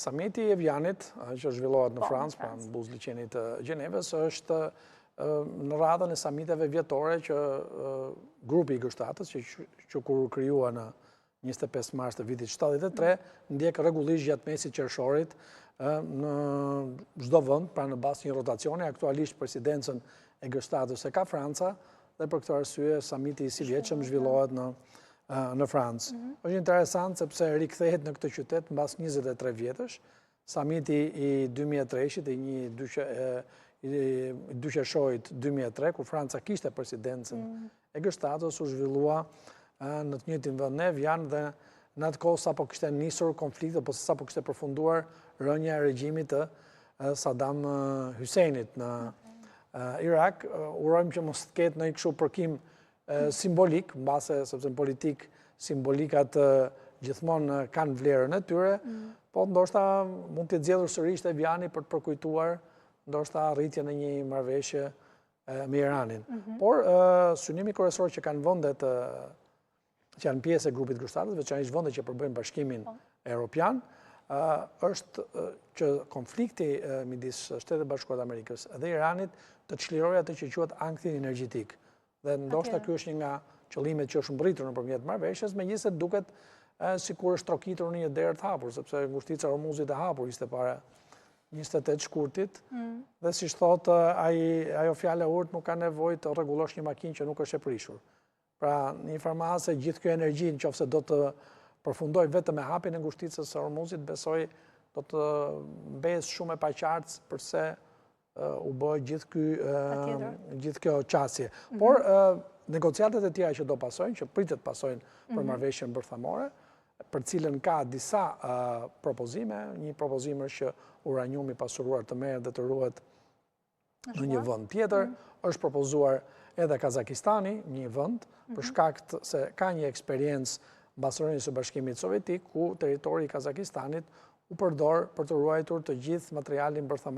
Samiti i Evianit, që zhvillohet në Francë, pra në buzë liçenit të Gjenevës, është në radhën e samiteve vjetore që grupi i G7-s, që kur krijuar në 25 mars të vitit 73, ndjek rregullisht gjatë mesit qershorit në çdo vend, pra në bazë një rotacioni. Aktualisht presidencën e G7-s e ka Franca, dhe për këtë arsye samiti i sivjetshëm zhvillohet në Francë. Është interesant sepse rikthehet në këtë qytet mbas 23 vjetësh. Samiti i 2003-shit, i dyqershorit 2003, kur Franca kishte presidencën e G7-s, u zhvillua në të njëjtin vend në Evian dhe në atë kohë sapo kishte nisur konflikti apo sapo kishte përfunduar rënja e regjimit të Saddam Husseinit në Irak. Urojmë që mos ketë ndonjë kështu përkim simbolik, mbase sepse në politik simbolikat gjithmonë kanë vlerën e tyre, po ndoshta mund të zgjedhur sërish Eviani për të përkujtuar ndoshta arritjen e një marrëveshje me Iranin. Por synimi kryesor që kanë vendet që janë pjesë e grupit G7, veçanërisht vendet që përbëjnë Bashkimin Evropian, është që konflikti midis Shtetit Bashkuar të Amerikës dhe Iranit të çlirojë atë që quhet ankthi energjetik. Dhe ndoshta ky është një nga qëllimet që është mbritur nëpërmjet marrëveshjes, megjithëse duket sikur është trokitur në një derë të hapur, sepse ngushtica e Hormuzit e hapur ishte para 28 shkurtit, dhe siç thotë ajo fjala e urtë, nuk ka nevojë të rregullosh një makinë që nuk është e prishur. Pra, në një farmase gjithë kjo energji, nëse do të përfundoj vetëm me hapjen e ngushticës së Hormuzit, besoj do të mbes shumë e paqartë përse u bë gjithë kjo qasje. Por negociatet e tjera që do pasojnë, që pritet pasojnë për marrëveshjen bërthamore, për cilën ka disa propozime. Një propozim është që uraniumi pasuruar të merret dhe të ruhet në një vend tjetër. Është propozuar edhe Kazakistani, një vend, për shkak se ka një eksperiencë mbas rënies së Bashkimit Sovjetik, ku territori i Kazakistanit u përdor për të ruajtur të gjithë materialin bërthamor